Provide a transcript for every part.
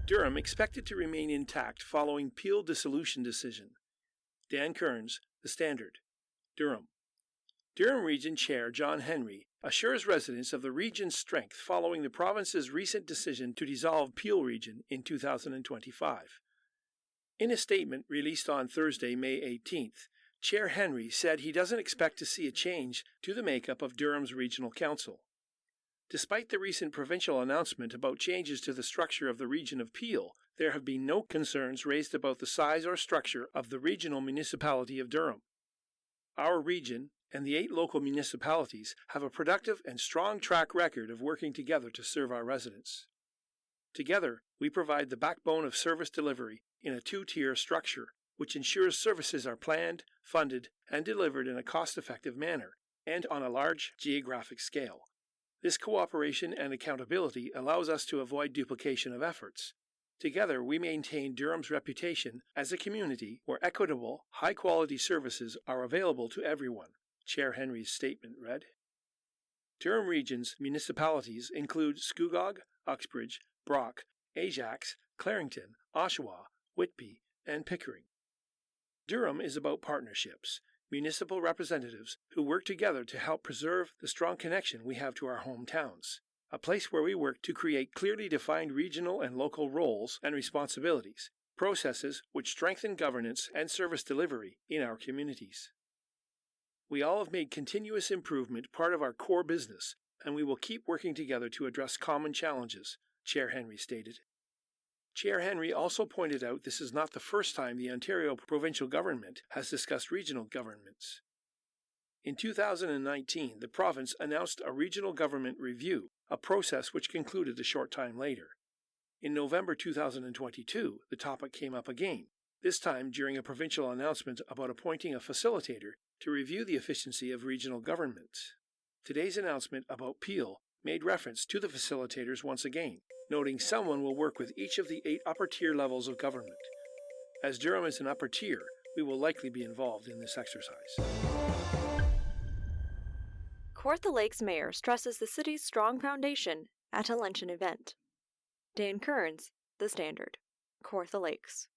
Durham expected to remain intact following Peel dissolution decision. Dan Kearns, The Standard, Durham. Durham Region Chair John Henry assures residents of the region's strength following the province's recent decision to dissolve Peel Region in 2025. In a statement released on Thursday, May 18th, Chair Henry said he doesn't expect to see a change to the makeup of Durham's Regional Council. Despite the recent provincial announcement about changes to the structure of the region of Peel, there have been no concerns raised about the size or structure of the regional municipality of Durham. Our region and the 8 local municipalities have a productive and strong track record of working together to serve our residents. Together, we provide the backbone of service delivery in a 2-tier structure, which ensures services are planned, funded, and delivered in a cost-effective manner and on a large geographic scale. This cooperation and accountability allows us to avoid duplication of efforts. Together, we maintain Durham's reputation as a community where equitable, high-quality services are available to everyone, Chair Henry's statement read. Durham Region's municipalities include Scugog, Uxbridge, Brock, Ajax, Clarington, Oshawa, Whitby, and Pickering. Durham is about partnerships, municipal representatives who work together to help preserve the strong connection we have to our hometowns, a place where we work to create clearly defined regional and local roles and responsibilities, processes which strengthen governance and service delivery in our communities. We all have made continuous improvement part of our core business, and we will keep working together to address common challenges, Chair Henry stated. Chair Henry also pointed out this is not the first time the Ontario provincial government has discussed regional governments. In 2019, the province announced a regional government review, a process which concluded a short time later. In November 2022, the topic came up again, this time during a provincial announcement about appointing a facilitator to review the efficiency of regional governments. Today's announcement about Peel made reference to the facilitators once again, noting someone will work with each of the 8 upper-tier levels of government. As Durham is an upper tier, we will likely be involved in this exercise. Kawartha Lakes Mayor stresses the city's strong foundation at a luncheon event. Dan Kearns, The Standard, Kawartha Lakes.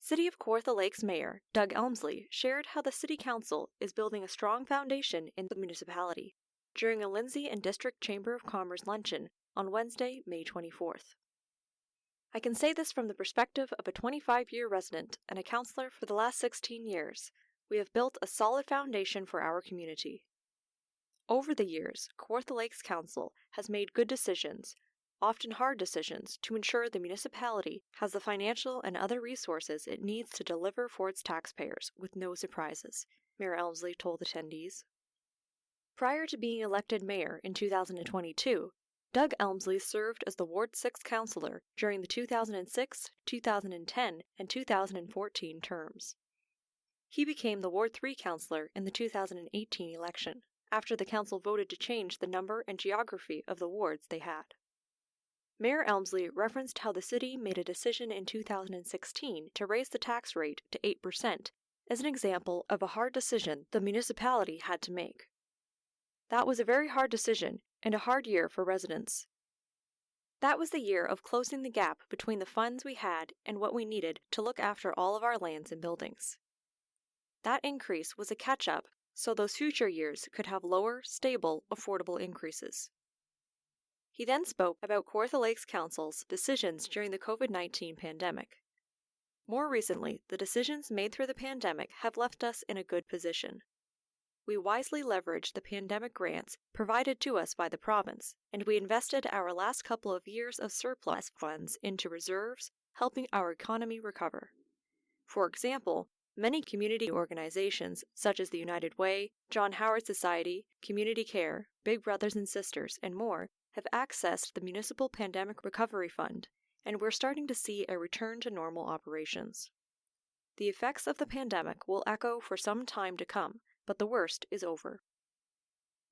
City of Kawartha Lakes Mayor Doug Elmsley shared how the City Council is building a strong foundation in the municipality during a Lindsay and District Chamber of Commerce luncheon on Wednesday, May 24th. I can say this from the perspective of a 25-year resident and a councillor for the last 16 years. We have built a solid foundation for our community. Over the years, Kawartha Lakes Council has made good decisions, often hard decisions, to ensure the municipality has the financial and other resources it needs to deliver for its taxpayers with no surprises, Mayor Elmsley told attendees. Prior to being elected mayor in 2022, Doug Elmsley served as the Ward 6 councillor during the 2006, 2010, and 2014 terms. He became the Ward 3 councillor in the 2018 election, after the council voted to change the number and geography of the wards they had. Mayor Elmsley referenced how the city made a decision in 2016 to raise the tax rate to 8% as an example of a hard decision the municipality had to make. That was a very hard decision and a hard year for residents. That was the year of closing the gap between the funds we had and what we needed to look after all of our lands and buildings. That increase was a catch-up so those future years could have lower, stable, affordable increases. He then spoke about Kawartha Lakes Council's decisions during the COVID-19 pandemic. More recently, the decisions made through the pandemic have left us in a good position. We wisely leveraged the pandemic grants provided to us by the province, and we invested our last couple of years of surplus funds into reserves, helping our economy recover. For example, many community organizations such as the United Way, John Howard Society, Community Care, Big Brothers and Sisters, and more have accessed the Municipal Pandemic Recovery Fund, and we're starting to see a return to normal operations. The effects of the pandemic will echo for some time to come, but the worst is over.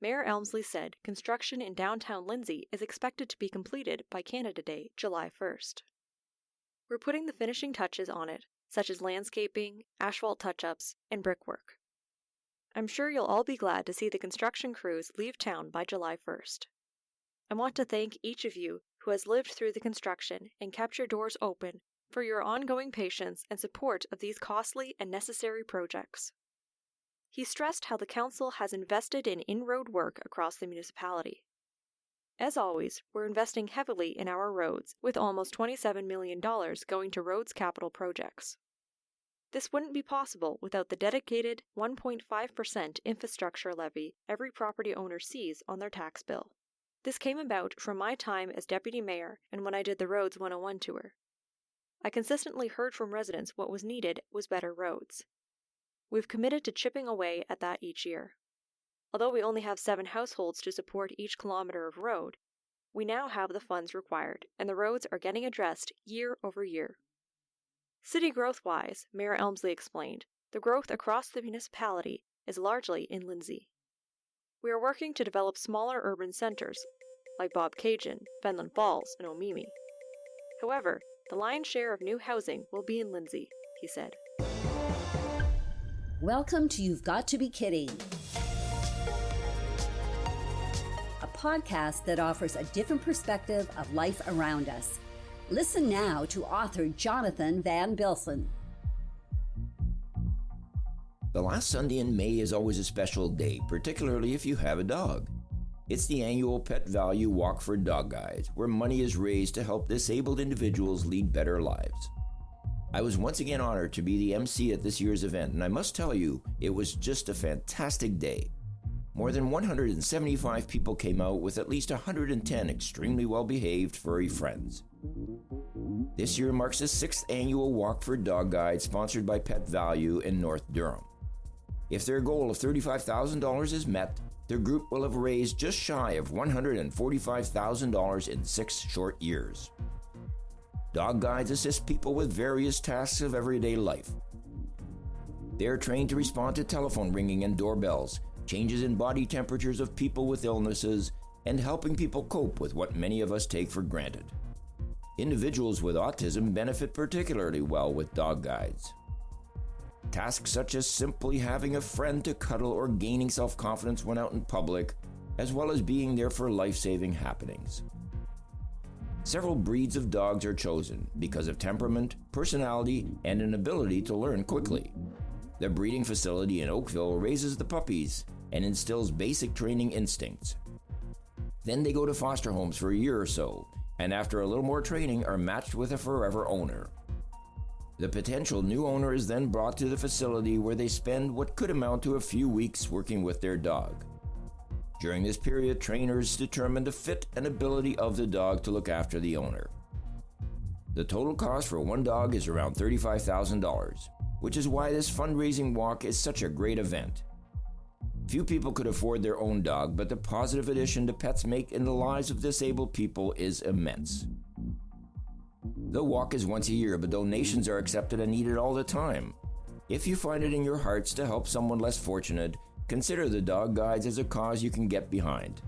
Mayor Elmsley said construction in downtown Lindsay is expected to be completed by Canada Day, July 1st. We're putting the finishing touches on it, such as landscaping, asphalt touch-ups, and brickwork. I'm sure you'll all be glad to see the construction crews leave town by July 1st. I want to thank each of you who has lived through the construction and kept your doors open for your ongoing patience and support of these costly and necessary projects. He stressed how the Council has invested in in-road work across the municipality. As always, we're investing heavily in our roads, with almost $27 million going to roads capital projects. This wouldn't be possible without the dedicated 1.5% infrastructure levy every property owner sees on their tax bill. This came about from my time as deputy mayor and when I did the Roads 101 tour. I consistently heard from residents what was needed was better roads. We've committed to chipping away at that each year. Although we only have 7 households to support each kilometer of road, we now have the funds required, and the roads are getting addressed year over year. City growth-wise, Mayor Elmsley explained, the growth across the municipality is largely in Lindsay. We are working to develop smaller urban centres, like Bobcaygeon, Fenelon Falls, and Omemee. However, the lion's share of new housing will be in Lindsay, he said. Welcome to You've Got to Be Kidding, a podcast that offers a different perspective of life around us. Listen now to author Jonathan Van Bilsen. The last Sunday in May is always a special day, particularly if you have a dog. It's the annual Pet Value Walk for Dog Guides, where money is raised to help disabled individuals lead better lives. I was once again honored to be the MC at this year's event, and I must tell you, it was just a fantastic day. More than 175 people came out with at least 110 extremely well-behaved furry friends. This year marks the 6th annual Walk for Dog Guide sponsored by Pet Value in North Durham. If their goal of $35,000 is met, their group will have raised just shy of $145,000 in 6 short years. Dog guides assist people with various tasks of everyday life. They are trained to respond to telephone ringing and doorbells, changes in body temperatures of people with illnesses, and helping people cope with what many of us take for granted. Individuals with autism benefit particularly well with dog guides. Tasks such as simply having a friend to cuddle or gaining self-confidence when out in public, as well as being there for life-saving happenings. Several breeds of dogs are chosen because of temperament, personality, and an ability to learn quickly. The breeding facility in Oakville raises the puppies and instills basic training instincts. Then they go to foster homes for a year or so, and after a little more training are matched with a forever owner. The potential new owner is then brought to the facility where they spend what could amount to a few weeks working with their dog. During this period, trainers determine the fit and ability of the dog to look after the owner. The total cost for one dog is around $35,000, which is why this fundraising walk is such a great event. Few people could afford their own dog, but the positive addition the pets make in the lives of disabled people is immense. The walk is once a year, but donations are accepted and needed all the time. If you find it in your hearts to help someone less fortunate, consider the dog guides as a cause you can get behind.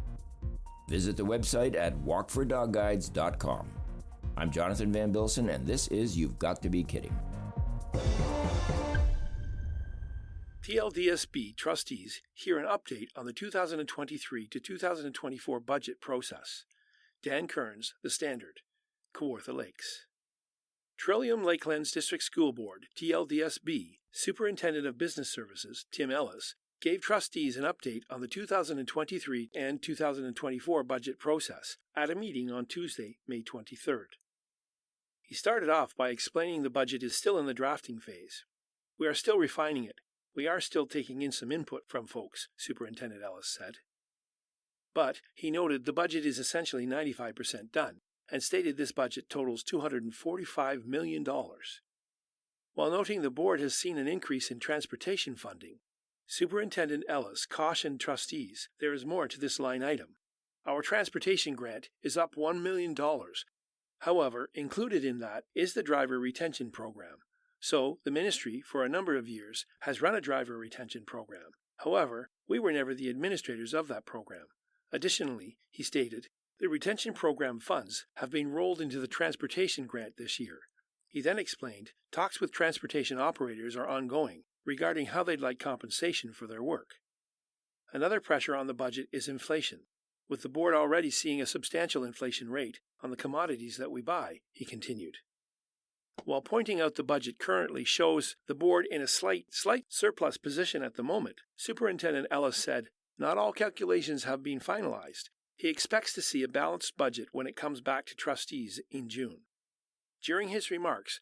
Visit the website at walkfordogguides.com. I'm Jonathan Van Bilsen, and this is You've Got to Be Kidding. TLDSB trustees hear an update on the 2023 to 2024 budget process. Dan Kearns, The Standard, Kawartha Lakes. Trillium Lakelands District School Board, TLDSB, Superintendent of Business Services, Tim Ellis, gave trustees an update on the 2023 and 2024 budget process at a meeting on Tuesday, May 23rd. He started off by explaining the budget is still in the drafting phase. We are still refining it. We are still taking in some input from folks, Superintendent Ellis said. But he noted the budget is essentially 95% done, and stated this budget totals $245 million. While noting the board has seen an increase in transportation funding, Superintendent Ellis cautioned trustees there is more to this line item. Our transportation grant is up $1 million. However, included in that is the driver retention program. So, the ministry, for a number of years, has run a driver retention program. However, we were never the administrators of that program. Additionally, he stated, the retention program funds have been rolled into the transportation grant this year. He then explained, talks with transportation operators are ongoing regarding how they'd like compensation for their work. Another pressure on the budget is inflation. with the board already seeing a substantial inflation rate on the commodities that we buy, he continued. While pointing out the budget currently shows the board in a slight surplus position at the moment, Superintendent Ellis said, "Not all calculations have been finalized. He expects to see a balanced budget when it comes back to trustees in June." During his remarks,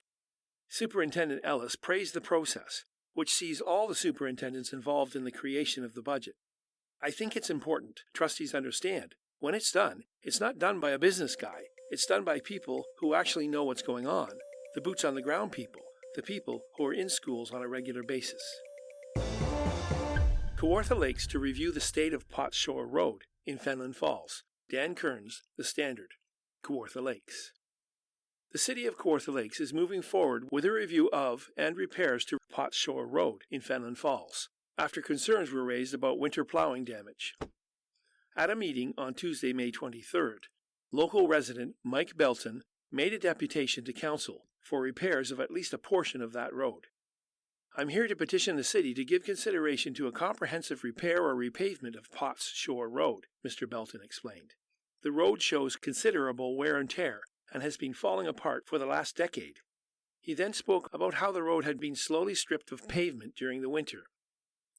Superintendent Ellis praised the process, which sees all the superintendents involved in the creation of the budget. "I think it's important trustees understand, when it's not done by a business guy. It's done by people who actually know what's going on, the boots-on-the-ground people, the people who are in schools on a regular basis." Kawartha Lakes to review the state of Potts Shore Road in Fenelon Falls. Dan Kearns, The Standard, Kawartha Lakes. The City of Kawartha Lakes is moving forward with a review of and repairs to Potts Shore Road in Fenelon Falls, after concerns were raised about winter plowing damage. At a meeting on Tuesday, May 23rd, local resident Mike Bilsen made a deputation to Council for repairs of at least a portion of that road. "I'm here to petition the City to give consideration to a comprehensive repair or repavement of Potts Shore Road," Mr. Belton explained. "The road shows considerable wear and tear and has been falling apart for the last decade." He then spoke about how the road had been slowly stripped of pavement during the winter.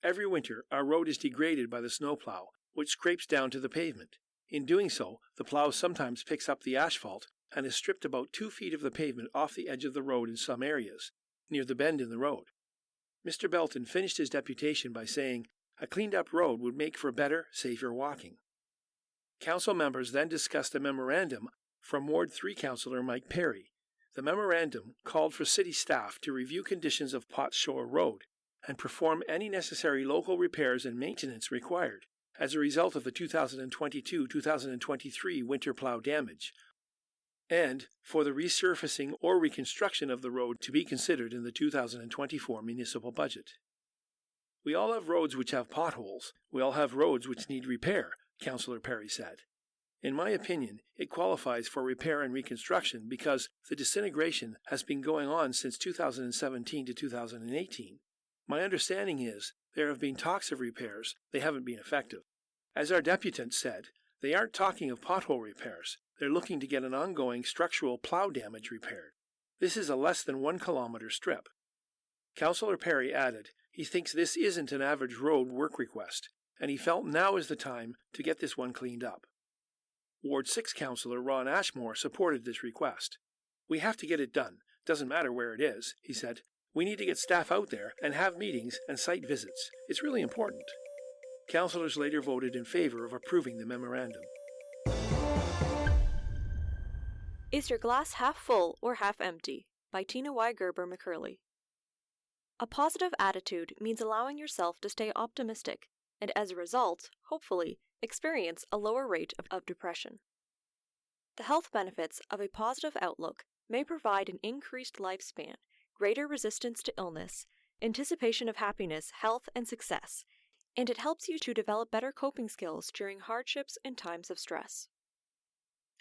"Every winter, our road is degraded by the snowplow, which scrapes down to the pavement. In doing so, the plow sometimes picks up the asphalt and has stripped about 2 feet of the pavement off the edge of the road in some areas, near the bend in the road." Mr. Belton finished his deputation by saying, "A cleaned-up road would make for better, safer walking." Council members then discussed a memorandum from Ward 3 Councillor Mike Perry. The memorandum called for city staff to review conditions of Potts Shore Road and perform any necessary local repairs and maintenance required as a result of the 2022-2023 winter plow damage, and for the resurfacing or reconstruction of the road to be considered in the 2024 municipal budget. "We all have roads which have potholes. We all have roads which need repair," Councillor Perry said. "In my opinion, it qualifies for repair and reconstruction because the disintegration has been going on since 2017 to 2018. My understanding is there have been talks of repairs, they haven't been effective. As our deputant said, they aren't talking of pothole repairs. They're looking to get an ongoing structural plow damage repaired. This is a less than 1 kilometer strip." Councillor Perry added he thinks this isn't an average road work request, and he felt now is the time to get this one cleaned up. Ward 6 Councillor Ron Ashmore supported this request. "We have to get it done. Doesn't matter where it is," he said. "We need to get staff out there and have meetings and site visits. It's really important." Councillors later voted in favour of approving the memorandum. Is Your Glass Half Full or Half Empty? By Tina Y. Gerber-McCurley. A positive attitude means allowing yourself to stay optimistic and, as a result, hopefully, experience a lower rate of depression. The health benefits of a positive outlook may provide an increased lifespan, greater resistance to illness, anticipation of happiness, health, and success, and it helps you to develop better coping skills during hardships and times of stress.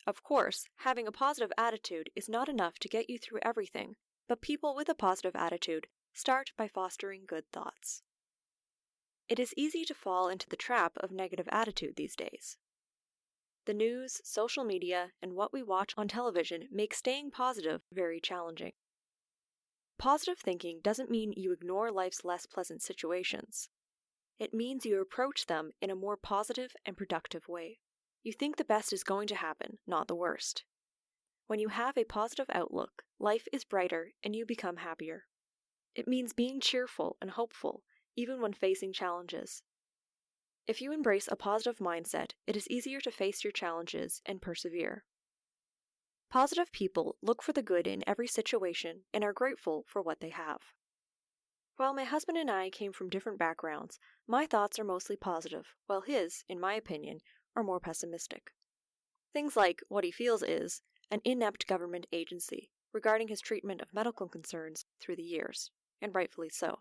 Of course, having a positive attitude is not enough to get you through everything, but people with a positive attitude start by fostering good thoughts. It is easy to fall into the trap of negative attitude these days. The news, social media, and what we watch on television make staying positive very challenging. Positive thinking doesn't mean you ignore life's less pleasant situations. It means you approach them in a more positive and productive way. You think the best is going to happen, not the worst. When you have a positive outlook, life is brighter and you become happier. It means being cheerful and hopeful, even when facing challenges. If you embrace a positive mindset, it is easier to face your challenges and persevere. Positive people look for the good in every situation and are grateful for what they have. While my husband and I came from different backgrounds, my thoughts are mostly positive, while his, in my opinion, are more pessimistic. Things like what he feels is an inept government agency regarding his treatment of medical concerns through the years, and rightfully so.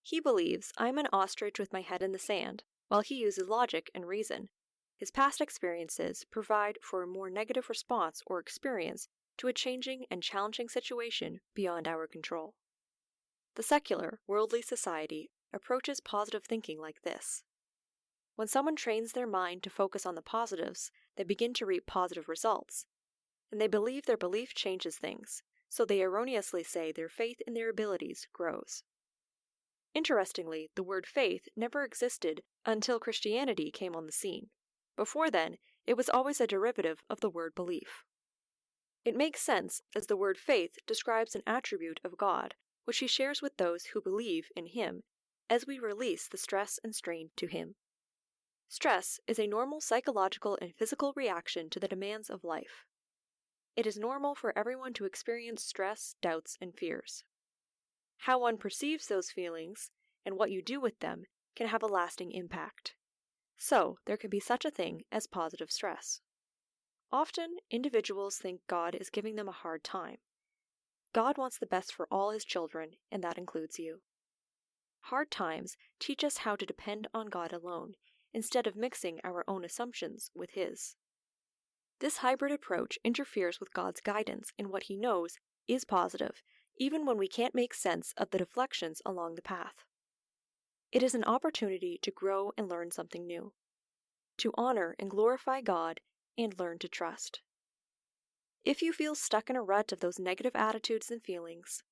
He believes I'm an ostrich with my head in the sand, while he uses logic and reason. His past experiences provide for a more negative response or experience to a changing and challenging situation beyond our control. The secular, worldly society approaches positive thinking like this. When someone trains their mind to focus on the positives, they begin to reap positive results. And they believe their belief changes things, so they erroneously say their faith in their abilities grows. Interestingly, the word faith never existed until Christianity came on the scene. Before then, it was always a derivative of the word belief. It makes sense, as the word faith describes an attribute of God, which he shares with those who believe in him, as we release the stress and strain to him. Stress is a normal psychological and physical reaction to the demands of life. It is normal for everyone to experience stress, doubts, and fears. How one perceives those feelings, and what you do with them, can have a lasting impact. So, there can be such a thing as positive stress. Often, individuals think God is giving them a hard time. God wants the best for all his children, and that includes you. Hard times teach us how to depend on God alone, instead of mixing our own assumptions with his. This hybrid approach interferes with God's guidance in what he knows is positive, even when we can't make sense of the deflections along the path. It is an opportunity to grow and learn something new, to honor and glorify God, and learn to trust. If you feel stuck in a rut of those negative attitudes and feelings,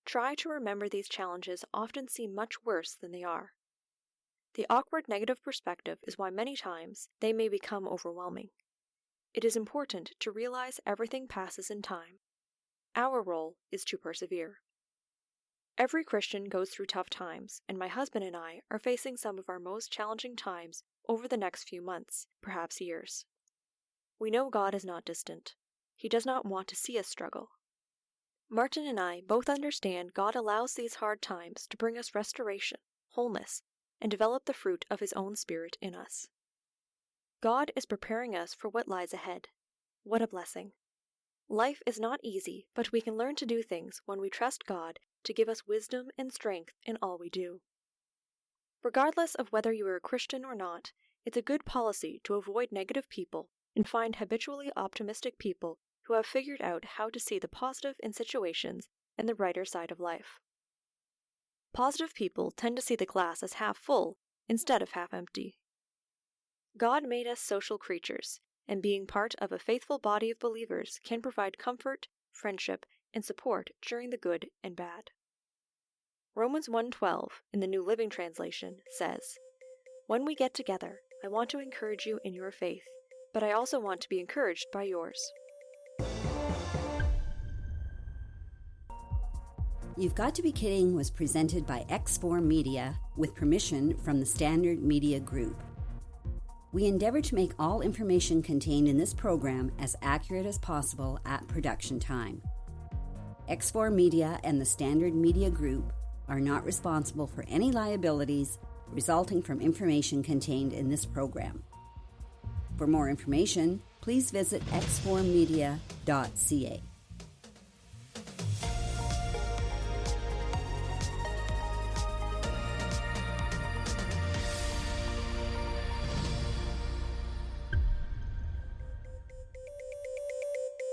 try to remember these challenges often seem much worse than they are. The awkward negative perspective is why many times they may become overwhelming. It is important to realize everything passes in time. Our role is to persevere. Every Christian goes through tough times, and my husband and I are facing some of our most challenging times over the next few months, perhaps years. We know God is not distant. He does not want to see us struggle. Martin and I both understand God allows these hard times to bring us restoration, wholeness, and develop the fruit of his own Spirit in us. God is preparing us for what lies ahead. What a blessing. Life is not easy, but we can learn to do things when we trust God to give us wisdom and strength in all we do. Regardless of whether you are a Christian or not, it's a good policy to avoid negative people and find habitually optimistic people who have figured out how to see the positive in situations and the brighter side of life. Positive people tend to see the glass as half full instead of half empty. God made us social creatures, and being part of a faithful body of believers can provide comfort, friendship, and support during the good and bad. Romans 1:12 in the New Living Translation says, "When we get together, I want to encourage you in your faith, but I also want to be encouraged by yours." You've Got to Be Kidding was presented by X4 Media with permission from the Standard Media Group. We endeavor to make all information contained in this program as accurate as possible at production time. X4 Media and the Standard Media Group are not responsible for any liabilities resulting from information contained in this program. For more information, please visit x4media.ca.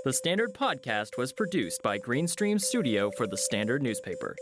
The Standard Podcast was produced by Greenstream Studio for the Standard newspaper.